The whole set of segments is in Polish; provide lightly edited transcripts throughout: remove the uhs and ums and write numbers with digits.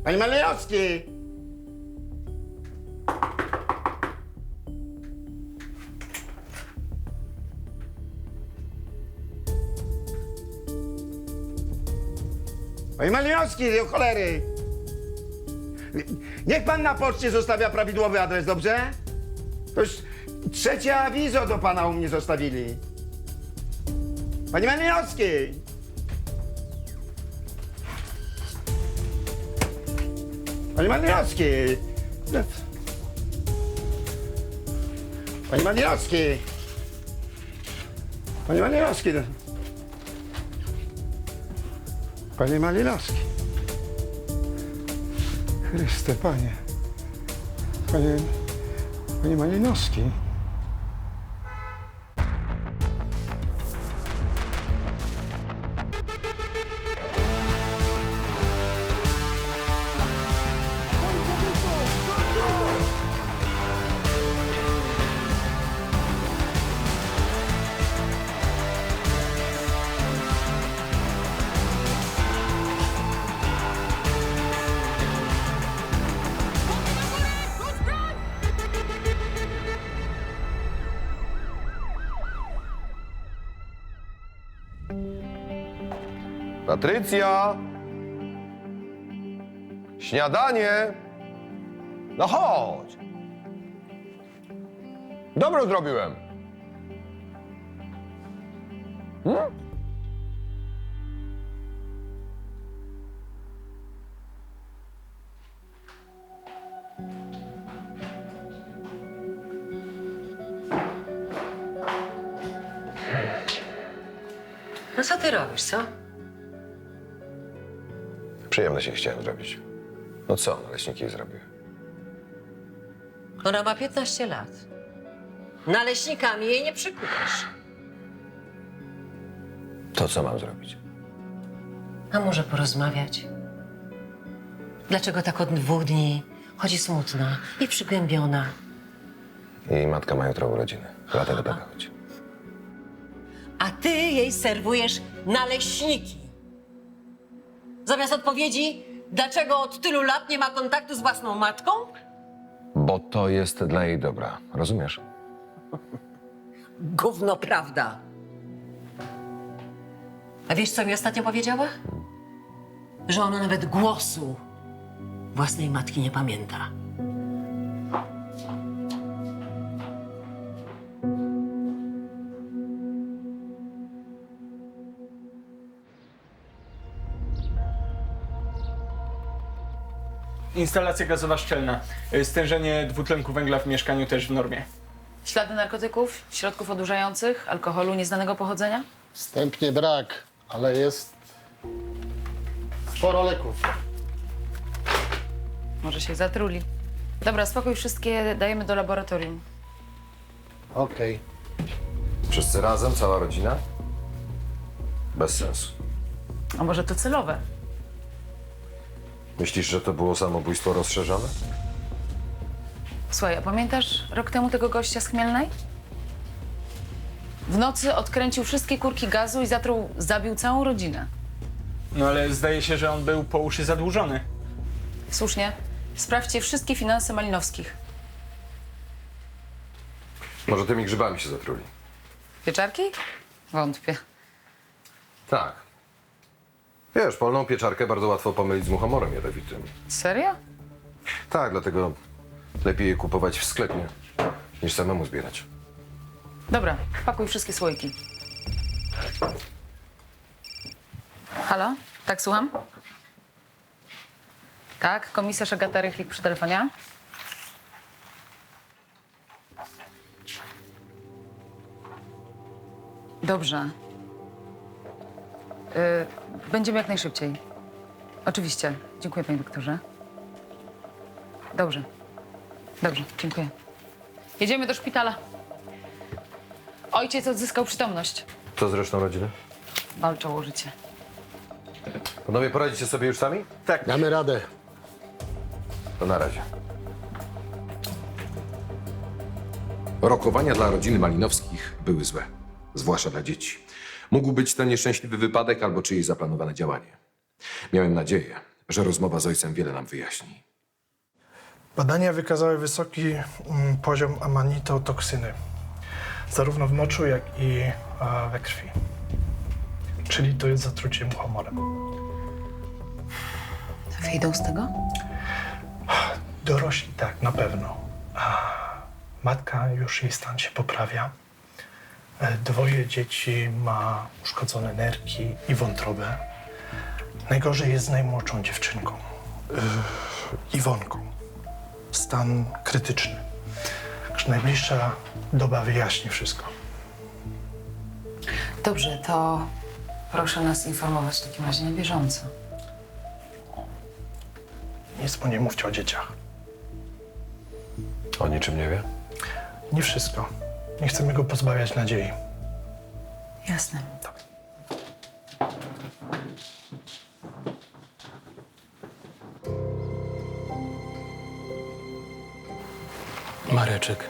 Panie Malinowski! Panie Malinowski, do cholery! Niech pan na poczcie zostawia prawidłowy adres, dobrze? To już trzecie awizo do pana u mnie zostawili. Panie Malinowski! Panie Malinowski! Panie Malinowski! Panie Malinowski! Panie Malinowski! Chryste, panie! Panie Malinowski! Patrycja! Śniadanie! No chodź! Dobro zrobiłem. No co ty robisz, co? Przyjemność jej chciałem zrobić. No co, naleśniki jej zrobię. Ona ma 15 lat. Naleśnikami jej nie przykupisz. To co mam zrobić? A może porozmawiać? Dlaczego tak od 2 dni chodzi smutna i przygnębiona? Jej matka ma jutro urodziny. Dlatego tak chodzi. A ty jej serwujesz naleśniki. Zamiast odpowiedzi, dlaczego od tylu lat nie ma kontaktu z własną matką? Bo to jest dla jej dobra. Rozumiesz? Gówno prawda. A wiesz, co mi ostatnio powiedziała? Że ona nawet głosu własnej matki nie pamięta. Instalacja gazowa szczelna. Stężenie dwutlenku węgla w mieszkaniu też w normie. Ślady narkotyków, środków odurzających, alkoholu nieznanego pochodzenia? Wstępnie brak, ale jest sporo leków. Może się zatruli. Dobra, spokój, wszystkie dajemy do laboratorium. Okej. Wszyscy razem, cała rodzina? Bez sensu. A może to celowe? Myślisz, że to było samobójstwo rozszerzone? Słuchaj, a pamiętasz rok temu tego gościa z Chmielnej? W nocy odkręcił wszystkie kurki gazu i zabił całą rodzinę. No ale zdaje się, że on był po uszy zadłużony. Słusznie. Sprawdźcie wszystkie finanse Malinowskich. Może tymi grzybami się zatruli. Pieczarki? Wątpię. Tak. Wiesz, polną pieczarkę bardzo łatwo pomylić z muchomorem jadowitym. Serio? Tak, dlatego lepiej je kupować w sklepie, niż samemu zbierać. Dobra, pakuj wszystkie słoiki. Halo? Tak, słucham? Tak, komisarz Agata Rychlik przy telefonie. Dobrze. Będziemy jak najszybciej. Oczywiście. Dziękuję, panie doktorze. Dobrze. Dobrze, dziękuję. Jedziemy do szpitala. Ojciec odzyskał przytomność. Co z resztą rodziny? Walczą o życie. Panowie, poradzicie sobie już sami? Tak. Damy radę. To na razie. Rokowania dla rodziny Malinowskich były złe, zwłaszcza dla dzieci. Mógł być to nieszczęśliwy wypadek albo czyjeś zaplanowane działanie. Miałem nadzieję, że rozmowa z ojcem wiele nam wyjaśni. Badania wykazały wysoki poziom amanitotoksyny, zarówno w moczu, jak i we krwi. Czyli to jest zatrucie muchomorem. Wyjdą z tego? Dorośli tak, na pewno. Matka już jej stan się poprawia. 2 dzieci ma uszkodzone nerki i wątrobę. Najgorzej jest z najmłodszą dziewczynką, Iwonką. Stan krytyczny. Także najbliższa doba wyjaśni wszystko. Dobrze, to proszę nas informować w takim razie na bieżąco. Nic mu nie mówcie o dzieciach. O niczym nie wie? Nie wszystko. Nie chcemy go pozbawiać nadziei. Jasne. Mareczek,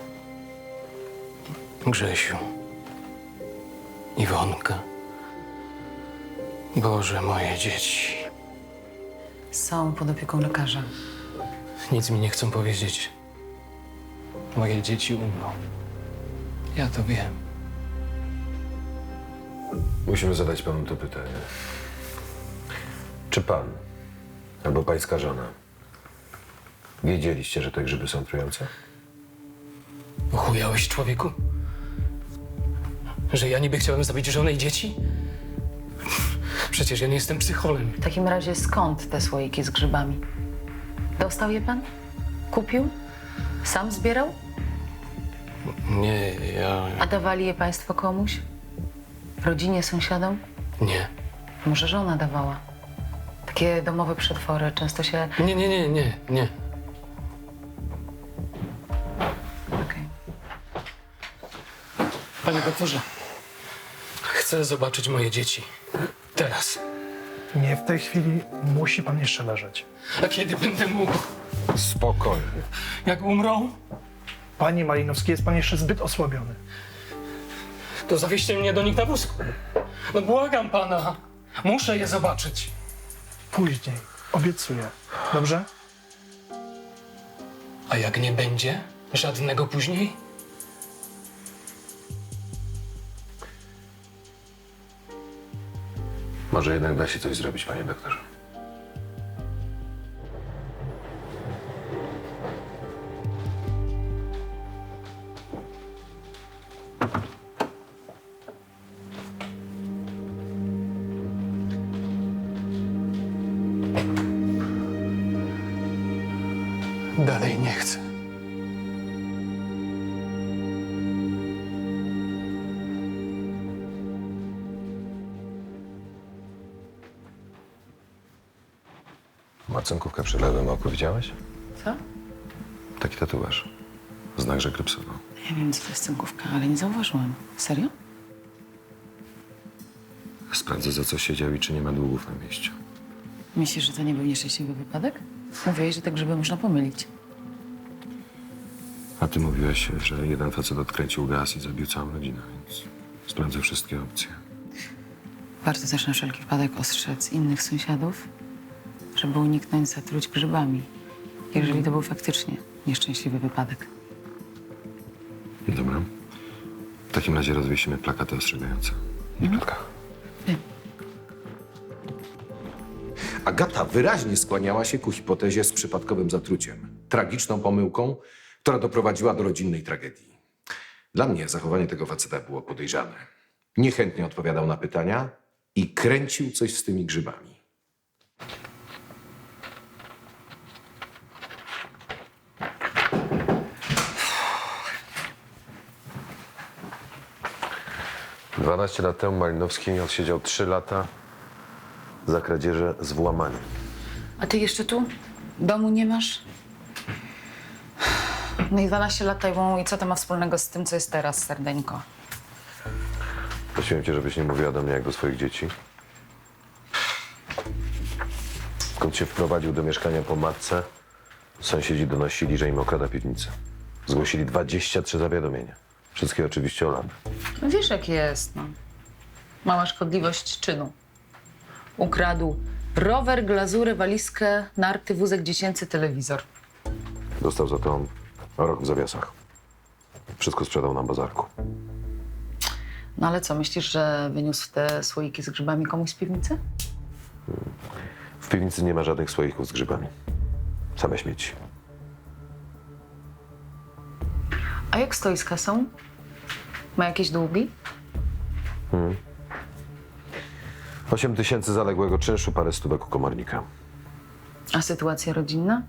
Grzesiu, Iwonka. Boże, moje dzieci. Są pod opieką lekarza. Nic mi nie chcą powiedzieć. Moje dzieci umrą. Ja to wiem. Musimy zadać panu to pytanie. Czy pan albo pańska żona wiedzieliście, że te grzyby są trujące? Ochujałeś, człowieku? Że ja niby chciałem zabić żonę i dzieci? Przecież ja nie jestem psycholem. W takim razie skąd te słoiki z grzybami? Dostał je pan? Kupił? Sam zbierał? Nie, A dawali je państwo komuś? Rodzinie, sąsiadom? Nie. Może żona dawała? Takie domowe przetwory często się... Nie. Okej. Panie doktorze, chcę zobaczyć moje dzieci. Teraz. Nie, w tej chwili musi pan jeszcze leżeć. A kiedy będę mógł? Spokojnie. Jak umrą, Panie Malinowski, jest pan jeszcze zbyt osłabiony. to zawieźcie mnie do nich na wózku. No błagam pana. Muszę je zobaczyć. Później. Obiecuję. Dobrze? A jak nie będzie żadnego później? Może jednak da się coś zrobić, panie doktorze. Dalej nie chcę. Ma cękówkę przy lewym oku, widziałeś? Co? Taki tatuaż. Znak, że grypsował. Ja wiem, co to jest cękówka, ale nie zauważyłam. Serio? Sprawdzę, za co siedział i czy nie ma długów na mieściu. Myślisz, że to nie był nieszczęśliwy wypadek? Mówiłeś, że te grzyby można pomylić. A ty mówiłeś, że jeden facet odkręcił gaz i zabił całą rodzinę, więc sprawdzę wszystkie opcje. Warto też na wszelki wypadek ostrzec innych sąsiadów, żeby uniknąć zatruć grzybami, jeżeli to był faktycznie nieszczęśliwy wypadek. Dobra. W takim razie rozwiesimy plakaty ostrzegające. W plotkach. Agata wyraźnie skłaniała się ku hipotezie z przypadkowym zatruciem. Tragiczną pomyłką, która doprowadziła do rodzinnej tragedii. Dla mnie zachowanie tego faceta było podejrzane. Niechętnie odpowiadał na pytania i kręcił coś z tymi grzybami. – 12 lat temu Malinowski odsiedział 3 lata za kradzieże z włamaniem. A ty jeszcze tu? Domu nie masz? No i 12 lat temu i co to ma wspólnego z tym, co jest teraz, serdeńko? Prosiłem cię, żebyś nie mówiła do mnie jak do swoich dzieci. Skąd się wprowadził do mieszkania po matce, sąsiedzi donosili, że im okrada piwnicę. Zgłosili 23 zawiadomienia. Wszystkie oczywiście o lat. No wiesz, jak jest, no. Mała szkodliwość czynu. Ukradł Rower, glazury, walizkę, narty, wózek dziecięcy, telewizor. Dostał za to rok w zawiasach. Wszystko sprzedał na bazarku. No ale co, myślisz, że wyniósł te słoiki z grzybami komuś z piwnicy? W piwnicy nie ma żadnych słoików z grzybami. Same śmieci. A jak stoi z kasą? Ma jakieś długi? 8 tysięcy zaległego czynszu, parę stówek u komornika. A sytuacja rodzinna?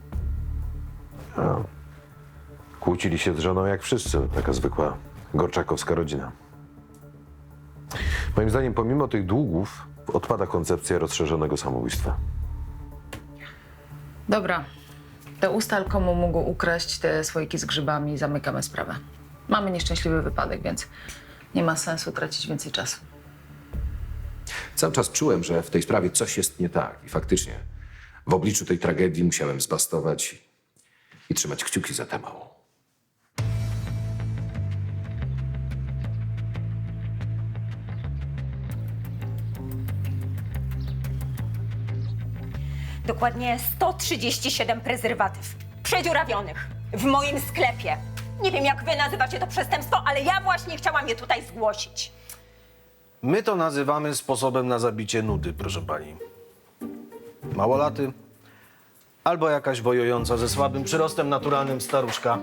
Kłócili się z żoną jak wszyscy. Taka zwykła gorczakowska rodzina. Moim zdaniem, pomimo tych długów, odpada koncepcja rozszerzonego samobójstwa. Dobra. To ustal, komu mógł ukraść te słoiki z grzybami i zamykamy sprawę. Mamy nieszczęśliwy wypadek, więc nie ma sensu tracić więcej czasu. Cały czas czułem, że w tej sprawie coś jest nie tak. I faktycznie w obliczu tej tragedii musiałem zbastować i trzymać kciuki za tę małą. Dokładnie 137 prezerwatyw przedziurawionych w moim sklepie. Nie wiem, jak wy nazywacie to przestępstwo, ale ja właśnie chciałam je tutaj zgłosić. My to nazywamy sposobem na zabicie nudy, proszę pani. Małolaty albo jakaś wojująca ze słabym przyrostem naturalnym staruszka.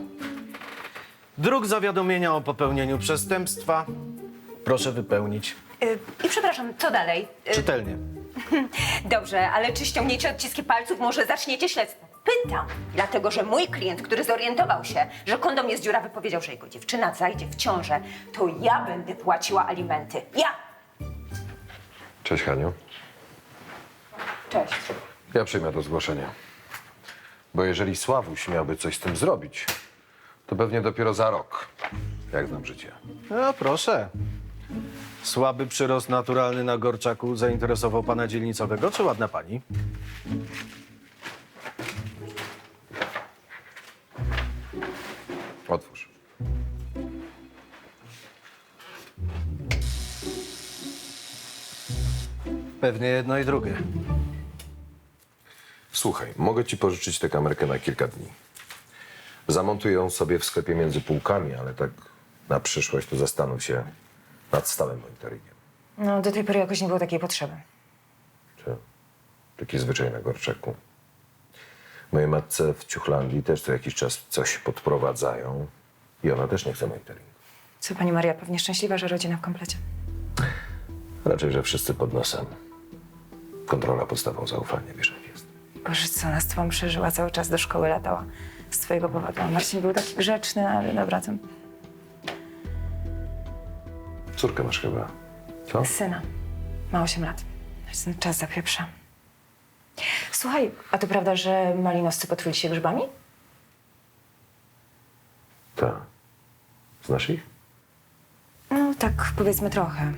Druk zawiadomienia o popełnieniu przestępstwa proszę wypełnić I przepraszam, co dalej? czytelnie. Dobrze, ale czy ściągniecie odciski palców, może zaczniecie śledztwo? Pytam, dlatego że mój klient, który zorientował się, że kondom jest dziurawy, powiedział, że jego dziewczyna zajdzie w ciążę, to ja będę płaciła alimenty. Ja! Cześć, Haniu. Cześć. Ja przyjmę to zgłoszenie. Bo jeżeli Sławuś miałby coś z tym zrobić, to pewnie dopiero za rok, jak znam życie. No proszę. Słaby przyrost naturalny na Gorczaku zainteresował pana dzielnicowego, czy ładna pani? Otwórz. Pewnie jedno i drugie. Słuchaj, mogę ci pożyczyć tę kamerkę na kilka dni. Zamontuję ją sobie w sklepie między półkami, ale tak na przyszłość to zastanów się nad stałym monitoringiem. No, do tej pory jakoś nie było takiej potrzeby. Czy taki zwyczaj na Gorczaku. Mojej matce w Ciuchlandii też co jakiś czas coś podprowadzają i ona też nie chce monitoringu. Co pani Maria, pewnie szczęśliwa, że rodzina w komplecie. Raczej, że wszyscy pod nosem. Kontrola podstawą zaufania, wiesz jak jest. Boże, co ona z tobą przeżyła, cały czas do szkoły latała z twojego powodu. A Marcin był taki grzeczny, ale dobra, to Córkę masz chyba, co? syna. Ma 8 lat. Ten czas zapieprza. Słuchaj, a to prawda, że malinowscy potruli się grzybami? Tak. Znasz ich? No tak, powiedzmy trochę.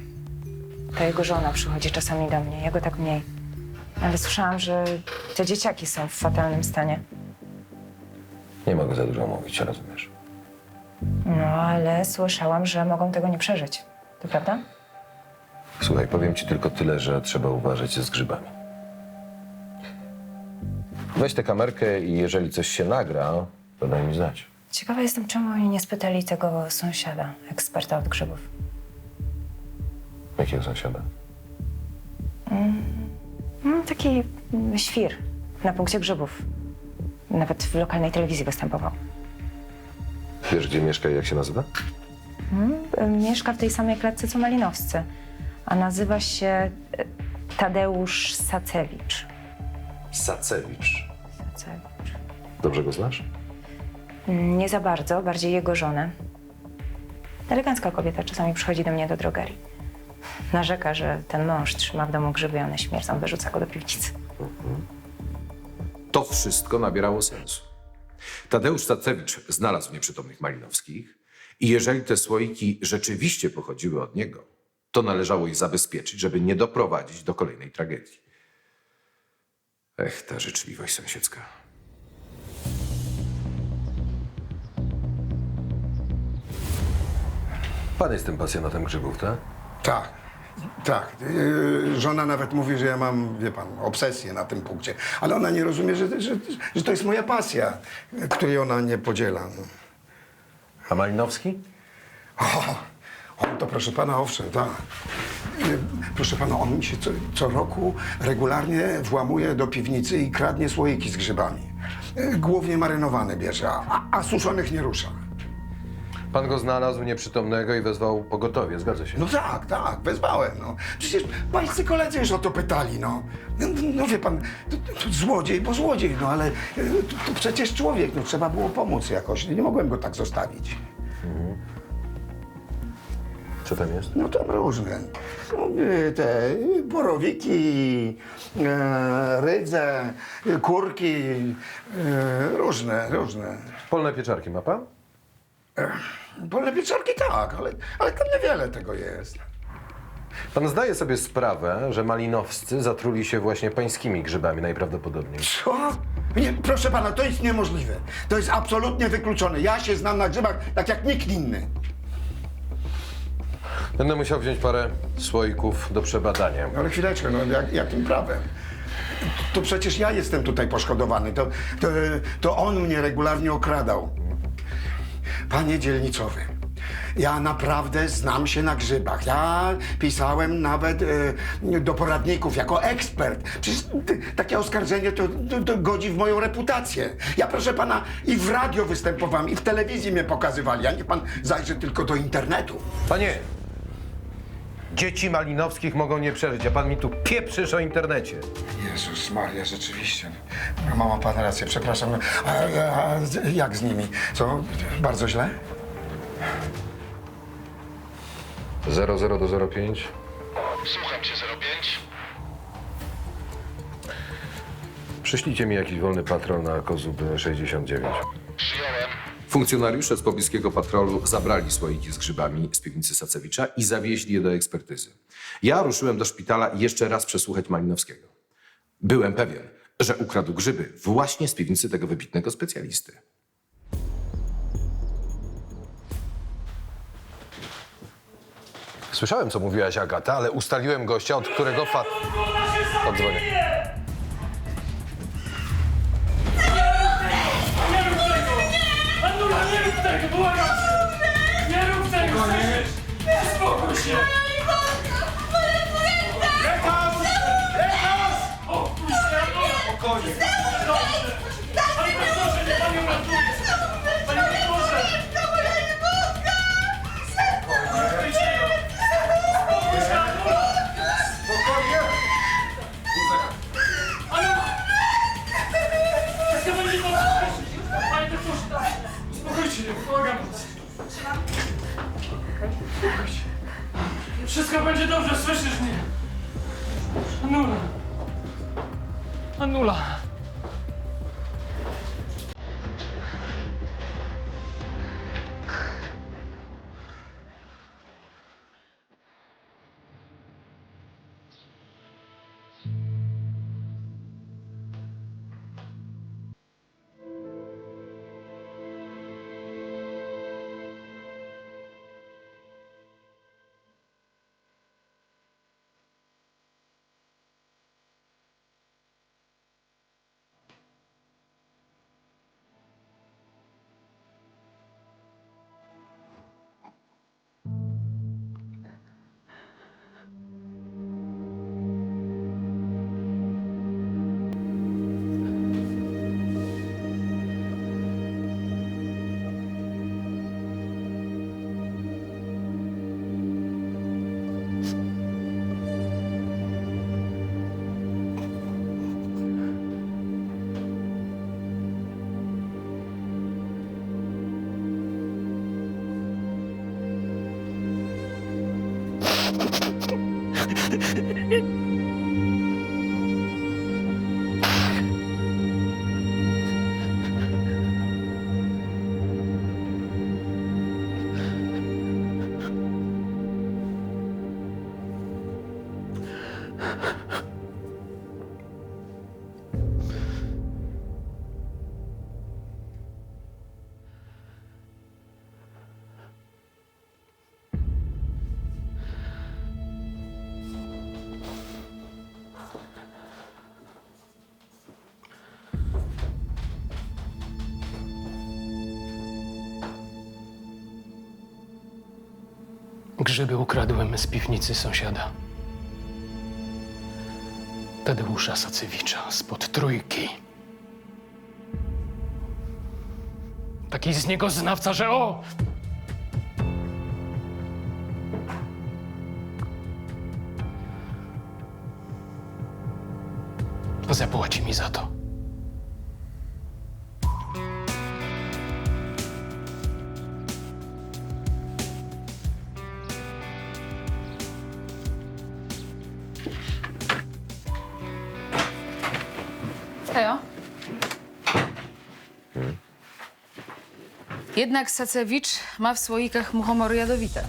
Ta jego żona przychodzi czasami do mnie, jego tak mniej. Ale słyszałam, że te dzieciaki są w fatalnym stanie. Nie mogę za dużo mówić, rozumiesz? No, ale słyszałam, że mogą tego nie przeżyć. To prawda? Słuchaj, powiem ci tylko tyle, że trzeba uważać z grzybami. Weź tę kamerkę i jeżeli coś się nagra, to daj mi znać. Ciekawa jestem, czemu oni nie spytali tego sąsiada, eksperta od grzybów. Jakiego sąsiada? Taki świr na punkcie grzybów. Nawet w lokalnej telewizji występował. Wiesz, gdzie mieszka i jak się nazywa? Mieszka w tej samej klatce, co malinowscy. A nazywa się Tadeusz Sacewicz. Sacewicz. Sacewicz. Dobrze go znasz? Nie za bardzo, bardziej jego żonę. Elegancka kobieta, czasami przychodzi do mnie do drogerii. Narzeka, że ten mąż trzyma w domu grzyby i one śmierdzą, wyrzuca go do piwnicy. To wszystko nabierało sensu. Tadeusz Sacewicz znalazł nieprzytomnych Malinowskich i jeżeli te słoiki rzeczywiście pochodziły od niego, to należało je zabezpieczyć, żeby nie doprowadzić do kolejnej tragedii. Ech, ta życzliwość sąsiedzka. Pan jest tym pasjonatem grzybów, tak? Tak. Tak, żona nawet mówi, że ja mam, wie pan, obsesję na tym punkcie. Ale ona nie rozumie, że to jest moja pasja, której ona nie podziela. No. A Malinowski? On to, proszę pana, owszem, tak. Proszę pana, on mi się co roku regularnie włamuje do piwnicy i kradnie słoiki z grzybami. Głównie marynowane bierze, a suszonych nie rusza. Pan go znalazł nieprzytomnego i wezwał pogotowie, zgadza się? No tak, wezwałem, no. Przecież pańscy koledzy już o to pytali, no. No wie pan, to złodziej, bo złodziej, no ale to przecież człowiek, no trzeba było pomóc jakoś. Nie mogłem go tak zostawić. Co tam jest? No tam różne. No, te borowiki, rydze, kurki, różne. Polne pieczarki ma pan? Polne pieczarki tak, ale tam niewiele tego jest. Pan zdaje sobie sprawę, że malinowscy zatruli się właśnie pańskimi grzybami najprawdopodobniej. Co? Nie, proszę pana, to jest niemożliwe. To jest absolutnie wykluczone. Ja się znam na grzybach tak jak nikt inny. Będę musiał wziąć parę słoików do przebadania. Ale chwileczkę, no jakim prawem? To przecież ja jestem tutaj poszkodowany. To on mnie regularnie okradał. Panie dzielnicowy, ja naprawdę znam się na grzybach. Ja pisałem nawet do poradników jako ekspert. Przecież takie oskarżenie to godzi w moją reputację. Ja, proszę pana, i w radio występowałem, i w telewizji mnie pokazywali, a niech pan zajrzy tylko do internetu. Panie! Dzieci Malinowskich mogą nie przeżyć, a pan mi tu pieprzysz o internecie. Jezus Maria, rzeczywiście. Ma pan rację, przepraszam. A jak z nimi? Co, bardzo źle? 00 do 05. Słucham cię, 05. Przyślijcie mi jakiś wolny patrol na Kozuby 69. Przyjąłem. Funkcjonariusze z pobliskiego patrolu zabrali słoiki z grzybami z piwnicy Sacewicza i zawieźli je do ekspertyzy. Ja ruszyłem do szpitala jeszcze raz przesłuchać Malinowskiego. Byłem pewien, że ukradł grzyby właśnie z piwnicy tego wybitnego specjalisty. Słyszałem, co mówiłaś, Agata, ale ustaliłem gościa, od którego Odzwonię. Anula, nie rób tego, błagam cię! Nie rób tego, słyszysz? Uspokój się! Lekarz! Lekarz! Spokój się, Anula! Spokojnie! Dobrze! Panie doktorze, nie pan ją ratuje! Panie doktorze! Spokój się, Anula! Spokojnie. Anula! Wszystko będzie dobrze! Panie doktorze, tak! Spokójcie się, błagam cię! Spokój się. Wszystko będzie dobrze, słyszysz mnie? Anula! Anula! Grzyby ukradłem z piwnicy sąsiada. Tadeusza Sacewicza spod Trójki. Taki z niego znawca, że o! Zapłaci mi za to. Hejo. Jednak Sacewicz ma w słoikach muchomory jadowite.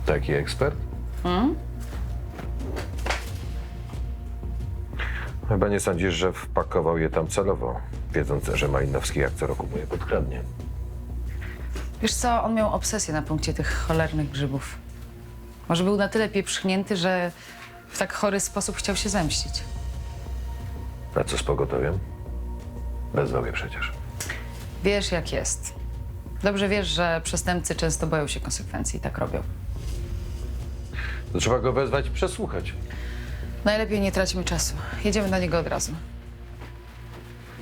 Taki ekspert? Chyba nie sądzisz, że wpakował je tam celowo, wiedząc, że Malinowski jak co roku mu je podkradnie. Wiesz co, on miał obsesję na punkcie tych cholernych grzybów. Może był na tyle pieprzchnięty, że w tak chory sposób chciał się zemścić. A co z pogotowiem? Wezwał je przecież. Wiesz, jak jest. Dobrze wiesz, że przestępcy często boją się konsekwencji i tak robią. To trzeba go wezwać i przesłuchać. Najlepiej nie traćmy czasu. Jedziemy na niego od razu.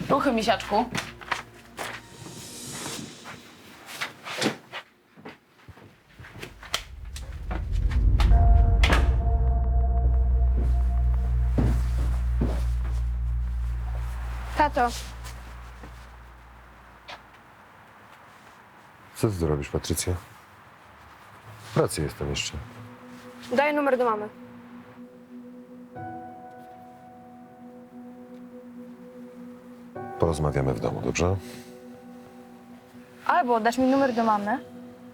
Ruchy, misiaczku. Tato, Co ty zrobisz, Patrycja? W pracy jestem jeszcze. daj numer do mamy. Porozmawiamy w domu, dobrze? Albo dasz mi numer do mamy,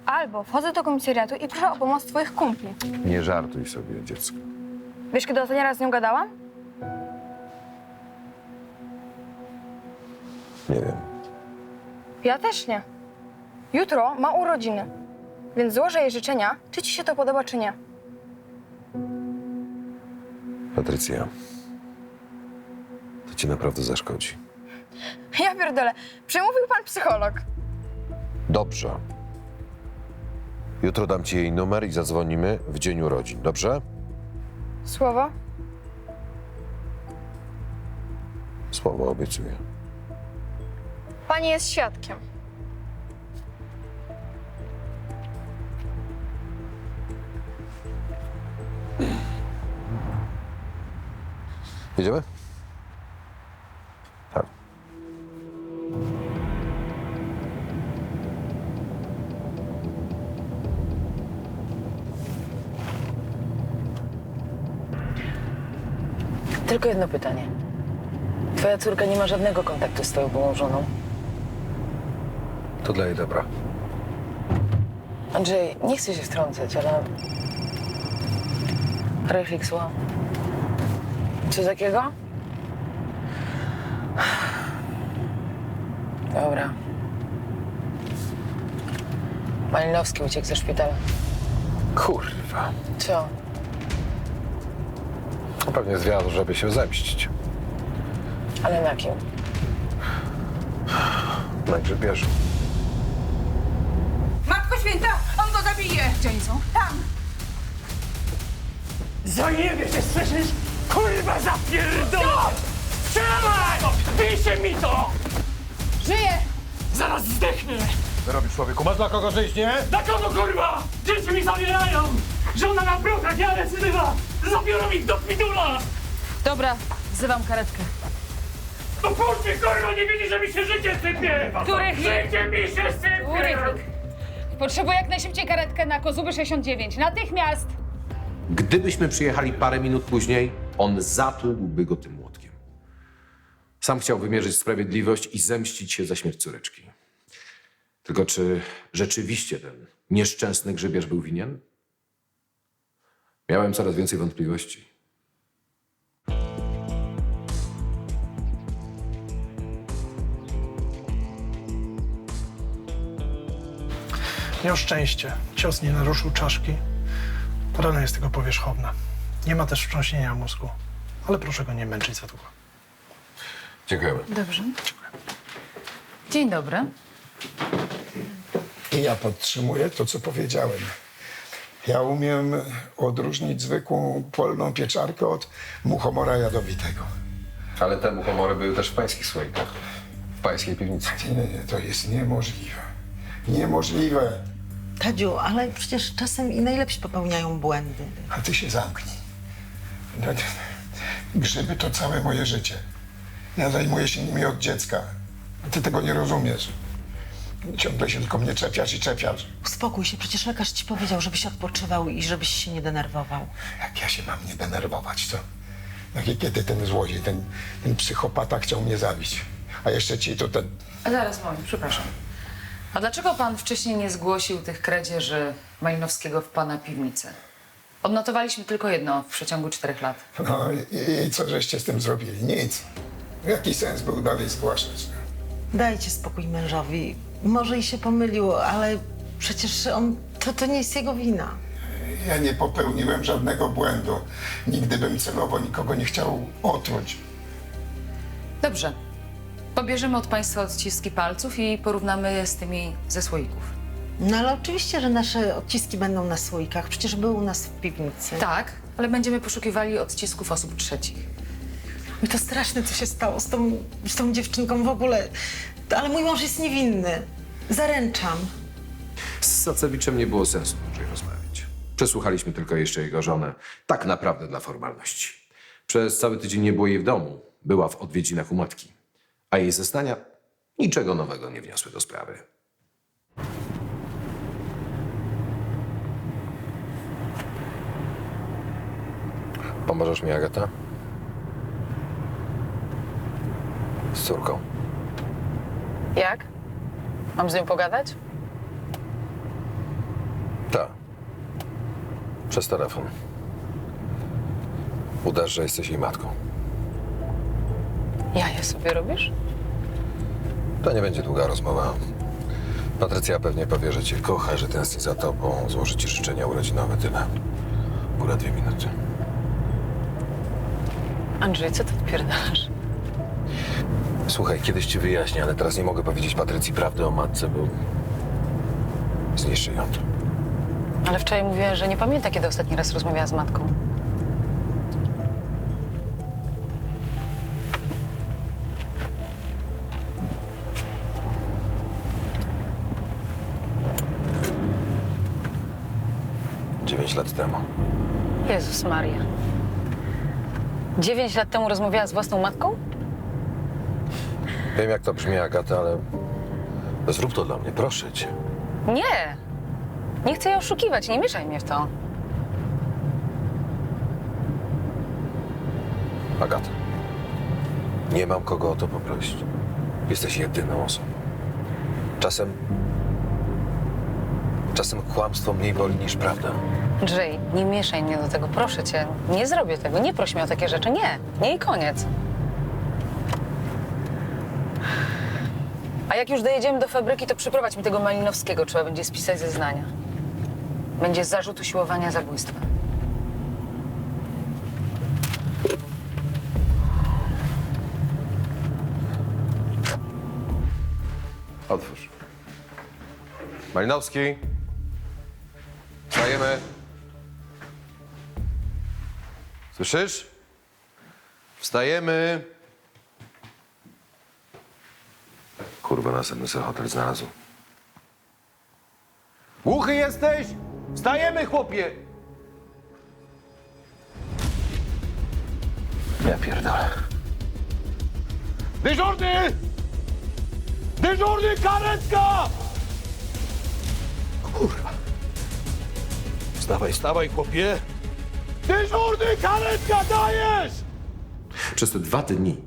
albo wchodzę do komisariatu i proszę o pomoc twoich kumpli. Nie żartuj sobie, dziecko. Wiesz, kiedy ostatni raz z nią gadałam? Nie wiem. Ja też nie. Jutro ma urodziny, więc złożę jej życzenia, czy ci się to podoba, czy nie. Patrycja, to ci naprawdę zaszkodzi. Ja pierdolę, przemówił pan psycholog. Dobrze. Jutro dam ci jej numer i zadzwonimy w dzień urodzin, dobrze? Słowo? Słowo obiecuję. Pani jest świadkiem. Jedziemy? Tak. Tylko jedno pytanie. Twoja córka nie ma żadnego kontaktu z twoją byłą żoną. To dla jej dobra. Andrzej, nie chcę się wtrącać, ale... Refleksła. Co takiego? Dobra. Malinowski uciekł ze szpitala. Kurwa. Co? Pewnie zwiadu, żeby się zemścić. Ale na kim? Na grzybierzu. Matko Święta, on go zabije! Gdzie oni są? Tam! Zajebie się, słyszysz? Kurwa, zapierdolę! Strzelaj! Bijcie mi to! Żyje! Zaraz zdechnę! Co robisz, człowieku? Masz dla kogo żyć, nie? Dla kogo, kurwa? Dzieci mi zabierają! Żona na brokach, ja recydywa! Zabiorą ich do pidula! Dobra, wzywam karetkę. No puść mnie, kurwa, nie widzi, że mi się życie sypie! Życie mi się sypie! Potrzebuję jak najszybciej karetkę na Kozuby 69. Natychmiast! Gdybyśmy przyjechali parę minut później, on zatłukłby go tym młotkiem. Sam chciał wymierzyć sprawiedliwość i zemścić się za śmierć córeczki. Tylko czy rzeczywiście ten nieszczęsny grzybierz był winien? Miałem coraz więcej wątpliwości. Miał szczęście. Cios nie naruszył czaszki. Rana jest tylko powierzchowna. Nie ma też wstrząśnienia mózgu. Ale proszę go nie męczyć za długo. Dziękujemy. Dobrze. Dzień dobry. I ja podtrzymuję to, co powiedziałem. Ja umiem odróżnić zwykłą polną pieczarkę od muchomora jadowitego. Ale te muchomory były też w pańskich słoikach. W pańskiej piwnicy. Nie, to jest niemożliwe. Niemożliwe. Tadziu, ale przecież czasem i najlepsi popełniają błędy. A ty się zamknij. Grzyby to całe moje życie. Ja zajmuję się nimi od dziecka. A ty tego nie rozumiesz. Ciągle się tylko mnie czepiasz i czepiasz. Uspokój się, przecież lekarz ci powiedział, żebyś odpoczywał i żebyś się nie denerwował. Jak ja się mam nie denerwować, co? Kiedy ten złodziej, ten psychopata chciał mnie zabić? A jeszcze ci to ten... A zaraz, moment, przepraszam. A dlaczego pan wcześniej nie zgłosił tych kradzieży Malinowskiego w pana piwnicy? Odnotowaliśmy tylko jedno w przeciągu 4 lat. No i co żeście z tym zrobili? Nic. Jaki sens był dalej zgłaszać? Dajcie spokój mężowi. Może i się pomylił, ale przecież on... To nie jest jego wina. Ja nie popełniłem żadnego błędu. Nigdy bym celowo nikogo nie chciał otruć. Dobrze. Pobierzemy od państwa odciski palców i porównamy je z tymi ze słoików. No ale oczywiście, że nasze odciski będą na słoikach. Przecież był u nas w piwnicy. Tak, ale będziemy poszukiwali odcisków osób trzecich. I to straszne, co się stało z tą dziewczynką w ogóle. Ale mój mąż jest niewinny. Zaręczam. Z Sacewiczem nie było sensu dłużej rozmawiać. Przesłuchaliśmy tylko jeszcze jego żonę. Tak naprawdę dla formalności. Przez cały tydzień nie było jej w domu. Była w odwiedzinach u matki. A jej zeznania niczego nowego nie wniosły do sprawy. Pomożesz mi, Agata? Z córką. Jak? Mam z nią pogadać? Tak. Przez telefon. Udasz, że jesteś jej matką. Jaja sobie robisz? To nie będzie długa rozmowa. Patrycja pewnie powie, że cię kocha, że tęskni za tobą, złoży ci życzenia urodzinowe, tyle. Góra 2 minuty. Andrzej, co ty odpierdalasz? Słuchaj, kiedyś ci wyjaśnię, ale teraz nie mogę powiedzieć Patrycji prawdy o matce, bo zniszczy ją to. Ale wczoraj mówiła, że nie pamięta, kiedy ostatni raz rozmawiała z matką. Dziewięć lat temu. Jezus Maria. 9 lat temu rozmawiała z własną matką? Wiem, jak to brzmi, Agata, ale zrób to dla mnie, proszę cię. Nie. Nie chcę jej oszukiwać, nie mieszaj mnie w to. Agata, nie mam kogo o to poprosić. Jesteś jedyną osobą. Czasem kłamstwo mniej boli niż prawda. Andrzej, nie mieszaj mnie do tego, proszę cię. Nie zrobię tego, nie proś mnie o takie rzeczy, nie. Nie i koniec. A jak już dojedziemy do fabryki, to przyprowadź mi tego Malinowskiego. Trzeba będzie spisać zeznania. Będzie zarzut usiłowania zabójstwa. Otwórz. Malinowski. Wstajemy. Słyszysz? Wstajemy. Kurwa, następny sobie hotel znalazł. Głuchy jesteś? Wstajemy, chłopie! Ja pierdolę. Dyżurny! Dyżurny, karetka! Kurwa. Wstawaj, chłopie! Dyżurny, karetka, dajesz! Przez te 2 dni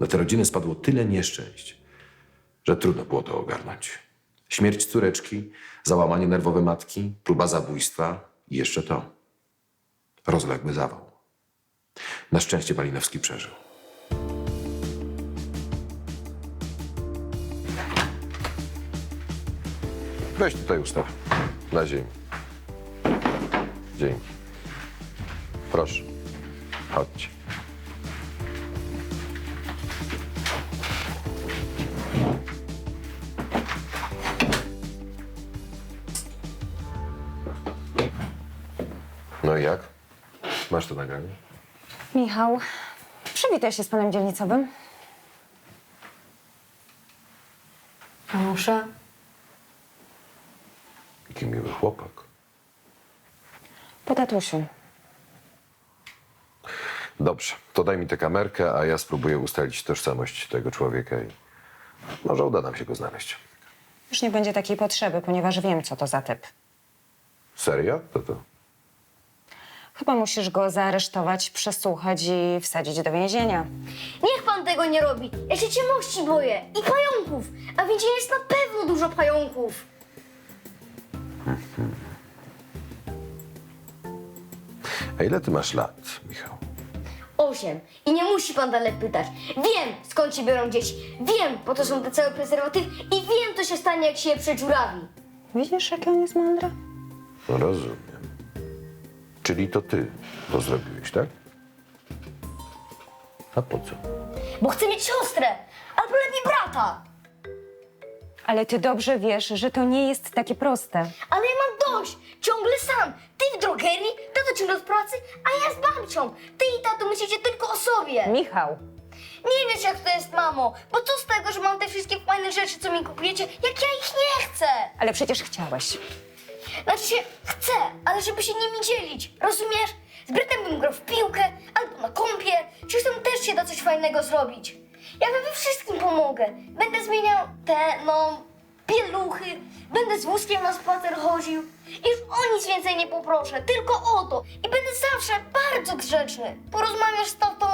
na te rodziny spadło tyle nieszczęść, że trudno było to ogarnąć. Śmierć córeczki, załamanie nerwowe matki, próba zabójstwa i jeszcze to. Rozległy zawał. Na szczęście Malinowski przeżył. Weź tutaj ustaw. Na ziemi. Dzięki. Proszę. Chodźcie. No i jak? Masz to nagranie? Michał, przywitaj się z panem dzielnicowym. A muszę? Jaki miły chłopak. Po tatusiu. Dobrze, to daj mi tę kamerkę, a ja spróbuję ustalić tożsamość tego człowieka i może uda nam się go znaleźć. Już nie będzie takiej potrzeby, ponieważ wiem, co to za typ. Serio? To? Chyba musisz go zaaresztować, przesłuchać i wsadzić do więzienia. Niech pan tego nie robi. Ja się ciemności boję. I pająków. A w więzieniu jest na pewno dużo pająków. A ile ty masz lat, Michał? 8. I nie musi pan dalej pytać. Wiem, skąd się biorą dzieci. Wiem, po to są te całe prezerwatywy. I wiem, co się stanie, jak się je przedziurawi. Widzisz, jaki on jest mądry? No rozumiem. Czyli to ty to zrobiłeś, tak? A po co? Bo chcę mieć siostrę. Albo lepiej brata. Ale ty dobrze wiesz, że to nie jest takie proste. Ale ja mam dość. Ciągle sam. Ty w drogerii, tato ciągle w pracy, a ja z babcią. Ty i tato myślicie tylko o sobie. Michał. Nie wiesz, jak to jest, mamo. Bo co z tego, że mam te wszystkie fajne rzeczy, co mi kupujecie, jak ja ich nie chcę? Ale przecież chciałeś. Znaczy się, chcę, ale żeby się nimi dzielić. Rozumiesz? Z Brytem bym grał w piłkę, albo na kąpie. Zresztą też się da coś fajnego zrobić. Ja wam we wszystkim pomogę. Będę zmieniał te, pieluchy. Będę z wózkiem na spacer chodził. I już o nic więcej nie poproszę, tylko o to. I będę zawsze bardzo grzeczny. Porozmawiasz z tatą?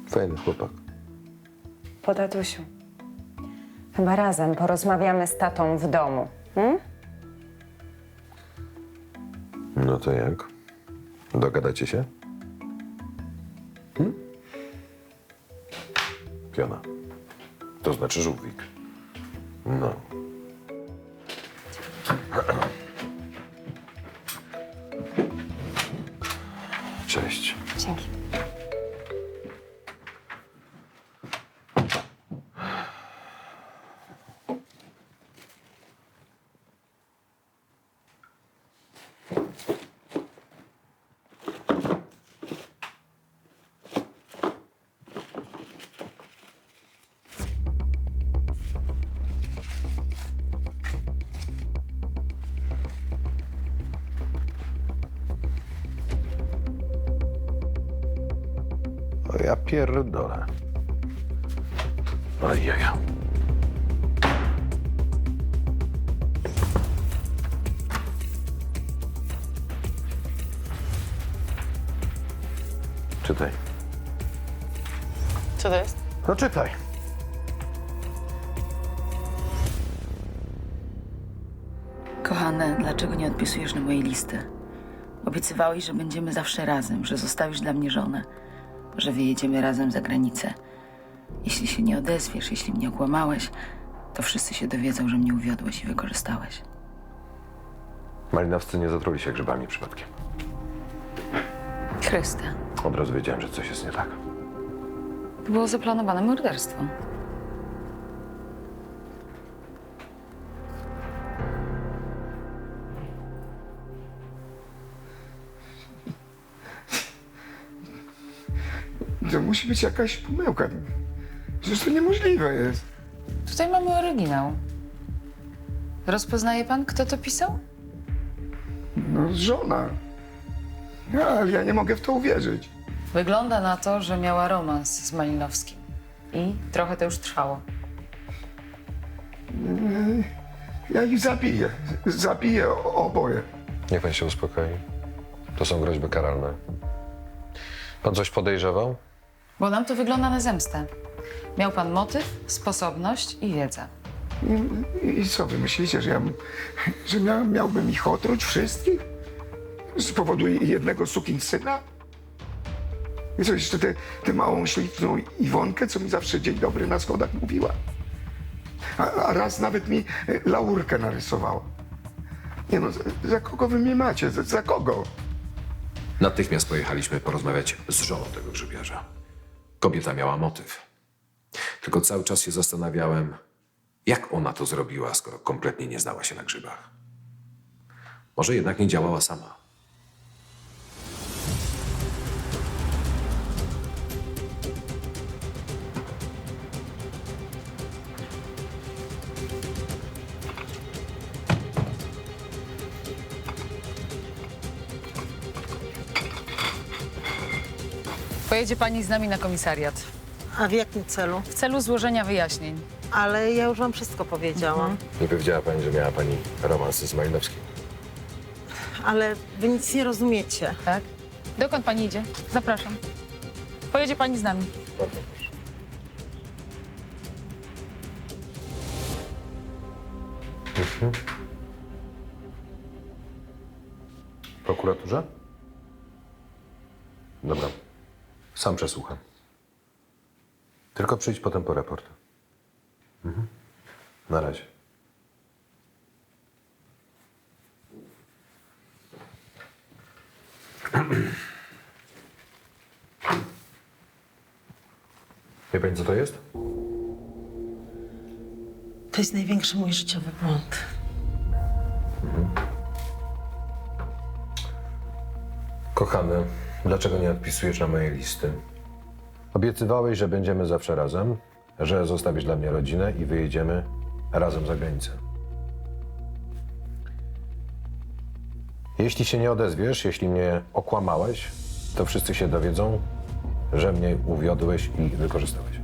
Fajny chłopak. Po tatusiu. Chyba razem porozmawiamy z tatą w domu. No to jak? Dogadacie się? Piona. To znaczy żółwik. No. Cześć. Dzięki. O ja pierdolę. Ojej. Czytaj. Co to jest? No czytaj. Kochane, dlaczego nie odpisujesz na moje listy? Obiecywałeś, że będziemy zawsze razem, że zostawisz dla mnie żonę, że wyjedziemy razem za granicę. Jeśli się nie odezwiesz, jeśli mnie okłamałeś, to wszyscy się dowiedzą, że mnie uwiodłeś i wykorzystałeś. Malinowscy nie zatruli się grzybami przypadkiem. Chryste, Od razu wiedziałem, że coś jest nie tak. to było zaplanowane morderstwo. To musi być jakaś pomyłka. Przecież to niemożliwe jest. Tutaj mamy oryginał. Rozpoznaje pan, kto to pisał? No, żona. Ale ja nie mogę w to uwierzyć. Wygląda na to, że miała romans z Malinowskim. I trochę to już trwało. Ja ich zabiję. Zabiję oboje. Niech pan się uspokoi. To są groźby karalne. Pan coś podejrzewał? Bo nam to wygląda na zemstę. Miał pan motyw, sposobność i wiedzę. I co, wy myślicie, że miałbym ich otruć wszystkich? Z powodu jednego sukinsyna? I co, jeszcze tę małą, śliczną Iwonkę, co mi zawsze dzień dobry na schodach mówiła? A raz nawet mi laurkę narysowała. Nie no, za kogo wy mnie macie? Za kogo? Natychmiast pojechaliśmy porozmawiać z żoną tego grzybiarza. Kobieta miała motyw. Tylko cały czas się zastanawiałem, jak ona to zrobiła, skoro kompletnie nie znała się na grzybach. Może jednak nie działała sama. Pojedzie pani z nami na komisariat. A w jakim celu? W celu złożenia wyjaśnień. Ale ja już wam wszystko powiedziałam. Nie powiedziała pani, że miała pani romans z Malinowskim. Ale wy nic nie rozumiecie. Tak? Dokąd pani idzie? Zapraszam. Pojedzie pani z nami. Bardzo proszę. W prokuraturze? Dobra. Sam przesłucham. Tylko przyjdź potem po raport. Na razie. Wie pani, co to jest? To jest największy mój życiowy błąd. Kochany, dlaczego nie odpisujesz na moje listy? Obiecywałeś, że będziemy zawsze razem, że zostawisz dla mnie rodzinę i wyjedziemy razem za granicę. Jeśli się nie odezwiesz, jeśli mnie okłamałeś, to wszyscy się dowiedzą, że mnie uwiodłeś i wykorzystałeś.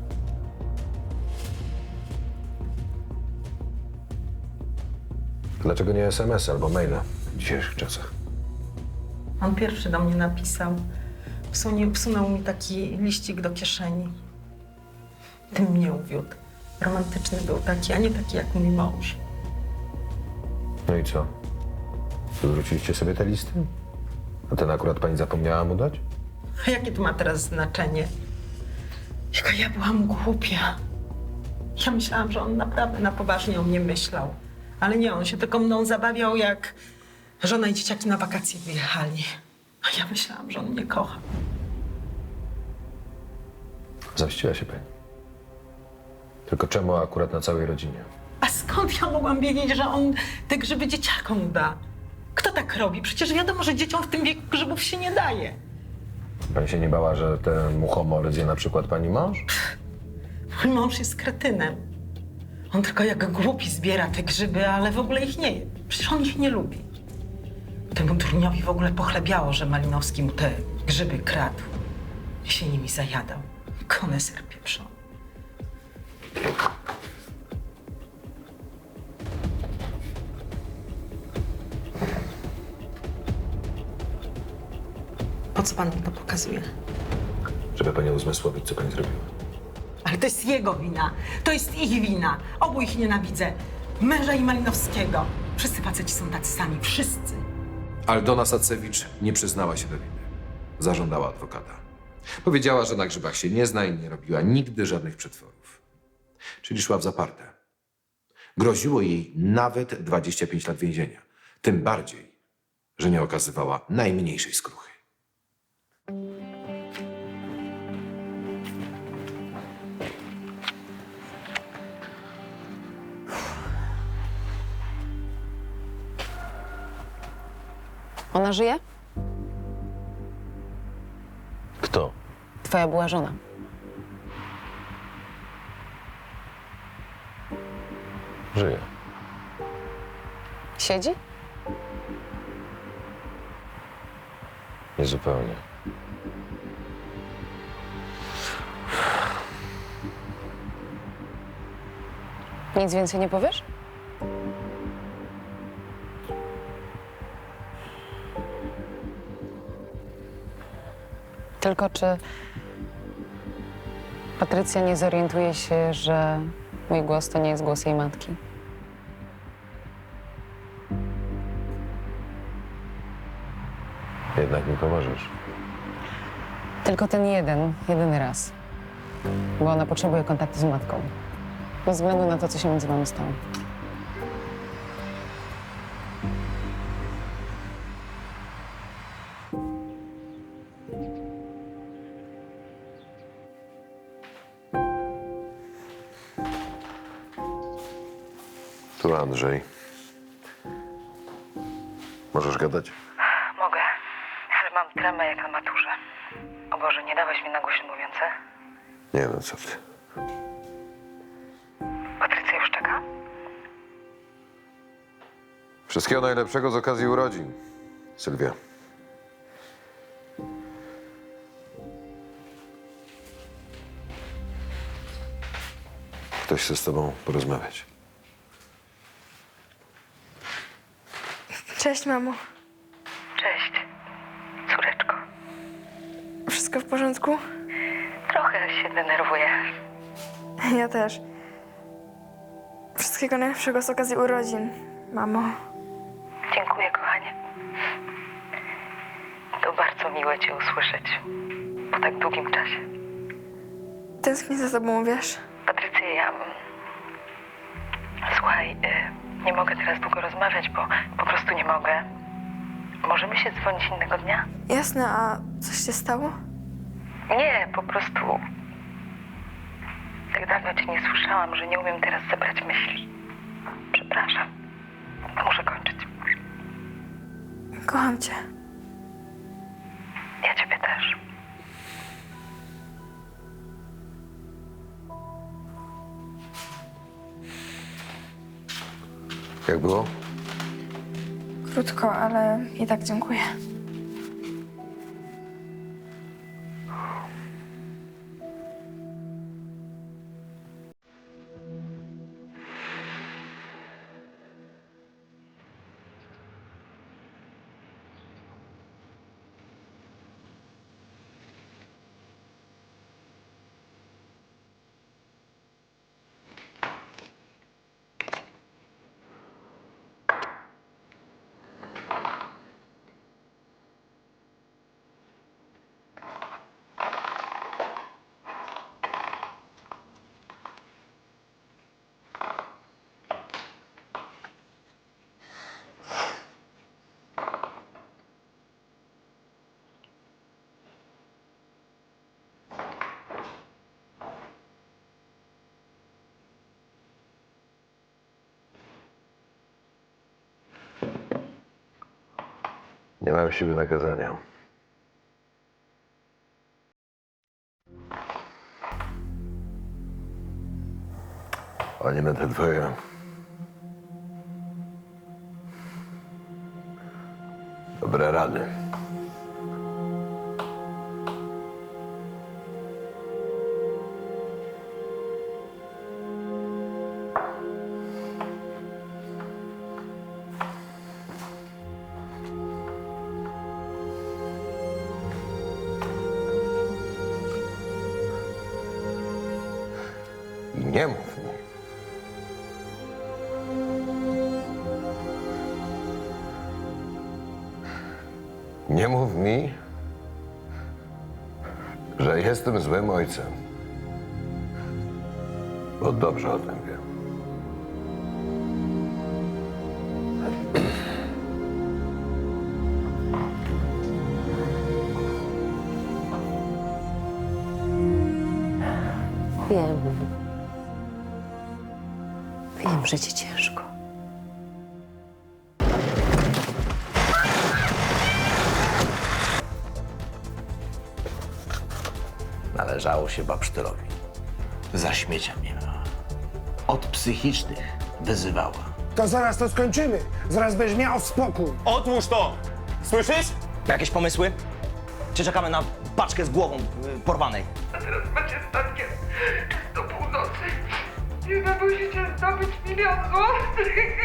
Dlaczego nie SMS albo maile w dzisiejszych czasach? On pierwszy do mnie napisał. Wsunął mi taki liścik do kieszeni. Tym mnie uwiódł. Romantyczny był taki, a nie taki jak mój mąż. No i co? Zwróciliście sobie te listy? A ten akurat pani zapomniała mu dać? A jakie to ma teraz znaczenie? Jaka ja byłam głupia. Ja myślałam, że on naprawdę na poważnie o mnie myślał. Ale nie, on się tylko mną zabawiał, jak żona i dzieciaki na wakacje wyjechali. A ja myślałam, że on mnie kocha. Zamściła się pani. Tylko czemu akurat na całej rodzinie? A skąd ja mogłam wiedzieć, że on te grzyby dzieciakom da? Kto tak robi? Przecież wiadomo, że dzieciom w tym wieku grzybów się nie daje. Pani się nie bała, że ten muchomor zje na przykład pani mąż? Mój mąż jest kretynem. On tylko jak głupi zbiera te grzyby, ale w ogóle ich nie je. Przecież on ich nie lubi. Temu durniowi w ogóle pochlebiało, że Malinowski mu te grzyby kradł. I się nimi zajadał. Koneser pieprzony. Po co pan mi to pokazuje? Żeby pani uzmysłowić, co pani zrobiła. Ale to jest jego wina. To jest ich wina. Obu ich nienawidzę. Męża i Malinowskiego. Wszyscy faceci są tacy sami. Wszyscy. Aldona Sacewicz nie przyznała się do winy. Zażądała adwokata. Powiedziała, że na grzybach się nie zna i nie robiła nigdy żadnych przetworów. Czyli szła w zaparte. Groziło jej nawet 25 lat więzienia. Tym bardziej, że nie okazywała najmniejszej skruchy. Ona żyje? Kto? Twoja była żona. Żyje. Siedzi? Niezupełnie. Nic więcej nie powiesz? Tylko czy Patrycja nie zorientuje się, że mój głos to nie jest głos jej matki? Jednak mi pomożesz. Tylko ten jeden raz. Bo ona potrzebuje kontaktu z matką. Bez względu na to, co się między wami stało. Tu Andrzej. Możesz gadać? Mogę, ale mam tremę jak na maturze. O Boże, nie dałeś mi na głośno mówiące? Nie no, co ty. Patrycja już czeka? Wszystkiego najlepszego z okazji urodzin, Sylwia. Ktoś chce z tobą porozmawiać. Cześć, mamo. Cześć, córeczko. Wszystko w porządku? Trochę się denerwuję. Ja też. Wszystkiego najlepszego z okazji urodzin, mamo. Dziękuję, kochanie. To bardzo miłe cię usłyszeć po tak długim czasie. Tęsknię za tobą, wiesz? Patrycja, słuchaj, nie mogę teraz długo rozmawiać, bo po prostu nie mogę. Możemy się dzwonić innego dnia? Jasne, a coś się stało? Nie, po prostu tak dawno cię nie słyszałam, że nie umiem teraz zebrać myśli. Przepraszam. Muszę kończyć. Kocham cię. Ja ciebie też. Jak było? Krótko, ale i tak dziękuję. Nie mam siły nakazania. Oni na te twoje dobre rady. Nie mów mi. Nie mów mi, że jestem złym ojcem. Bo dobrze o tym wiem. Wiem. Wiem, że ci ciężko. Należało się babsztylowi. Za śmiecia mnie od psychicznych wyzywała. To zaraz to skończymy. Zaraz będziesz miał spokój. Otwórz to! Słyszysz? Jakieś pomysły? Czy czekamy na paczkę z głową porwanej? A teraz macie statkiem do północy. Nie musicie zdobyć 1 000 000 złotych.